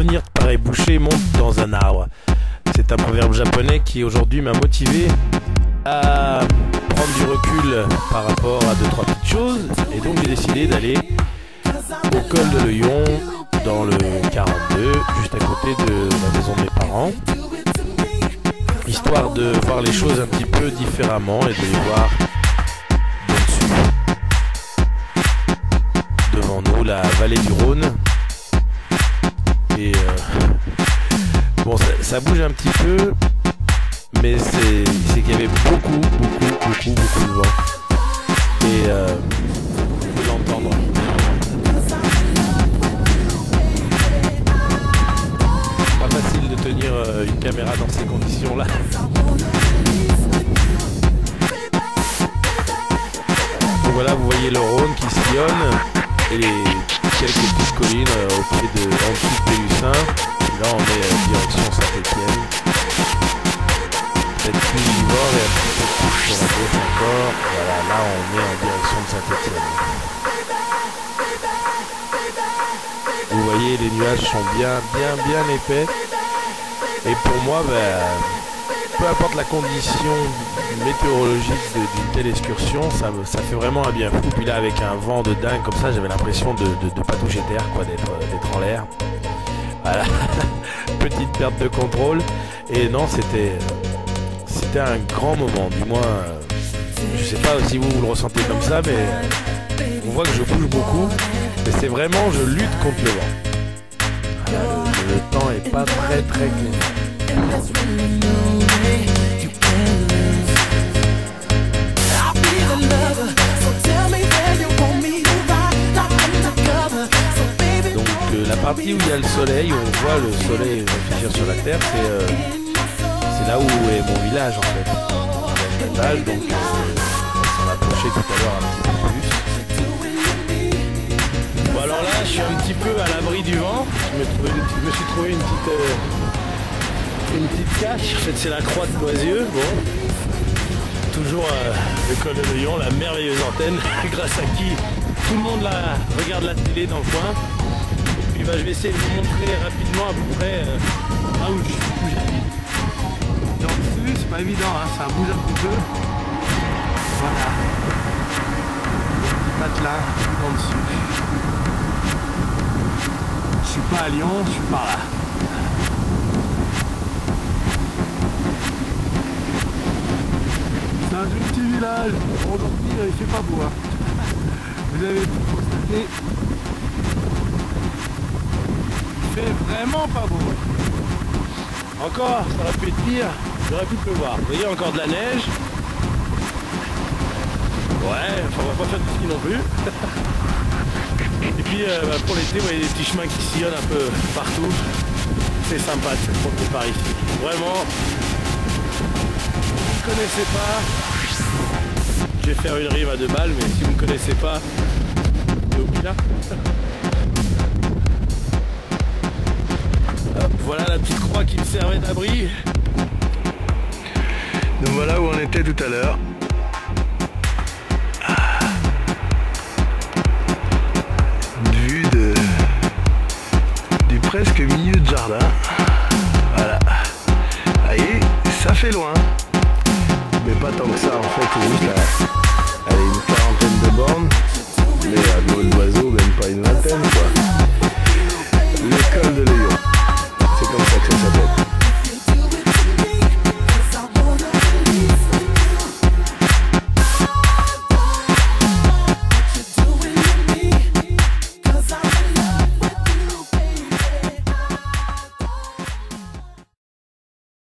venir pareil boucher monte dans un arbre. C'est un proverbe japonais qui aujourd'hui m'a motivé à prendre du recul par rapport à 2-3 petites choses. Et donc j'ai décidé d'aller au col de l'Oyon, dans le 42, juste à côté de la maison de mes parents, histoire de voir les choses un petit peu différemment et de les voir d'au-dessus. Devant nous, la vallée du Rhône. Et bon, ça bouge un petit peu, mais c'est qu'il y avait beaucoup de vent. Et vous pouvez l'entendre. Pas facile de tenir une caméra dans ces conditions-là. Donc voilà, vous voyez le Rhône qui sillonne et les quelques petites collines au pied en dessous de Pélussin. Là on est direction Saint-Étienne. Peut-être plus Givors et un petit peu plus sur la gauche encore. Voilà, là on est en direction de Saint-Étienne. Vous voyez, les nuages sont bien épais. Et pour moi, peu importe la condition météorologique d'une telle excursion, ça fait vraiment un bien fou. Puis là, avec un vent de dingue comme ça, j'avais l'impression de pas toucher terre, quoi, d'être en l'air. Voilà, petite perte de contrôle. Et non, c'était un grand moment. Du moins, je sais pas si vous le ressentez comme ça, mais on voit que je bouge beaucoup. Mais c'est vraiment, je lutte contre le vent. Voilà, le temps est pas très clair. Donc la partie où il y a le soleil, où on voit le soleil réfléchir sur la terre, c'est là où est mon village en fait. Natal, donc on s'en approchait tout à l'heure un petit peu plus. Bon alors là je suis un petit peu à l'abri du vent. Je me suis trouvé une petite cache. En fait c'est la croix de Boisieux. Bon. Toujours le col de l'Oyon, la merveilleuse antenne grâce à qui tout le monde regarde la télé dans le coin. Et puis je vais essayer de vous montrer rapidement à peu près là où j'habite. Dans dessus, c'est pas évident, hein, ça bouge un petit peu. Voilà. Petit matelas en dessus. Je suis pas à Lyon, je suis par là. C'est un tout petit village. Aujourd'hui, il fait pas beau. Hein. Vous avez pu constater. Il fait vraiment pas beau. Encore, ça aurait pu être pire. J'aurais pu pleuvoir. Vous voyez, encore de la neige. Ouais, enfin, on va pas faire du ski non plus. Et puis pour l'été, vous voyez des petits chemins qui sillonnent un peu partout. C'est sympa de se promener par ici. Vraiment. Si vous ne connaissez pas, je vais faire une rime à 2 balles, mais si vous ne connaissez pas, là. Voilà la petite croix qui me servait d'abri. Donc voilà où on était tout à l'heure.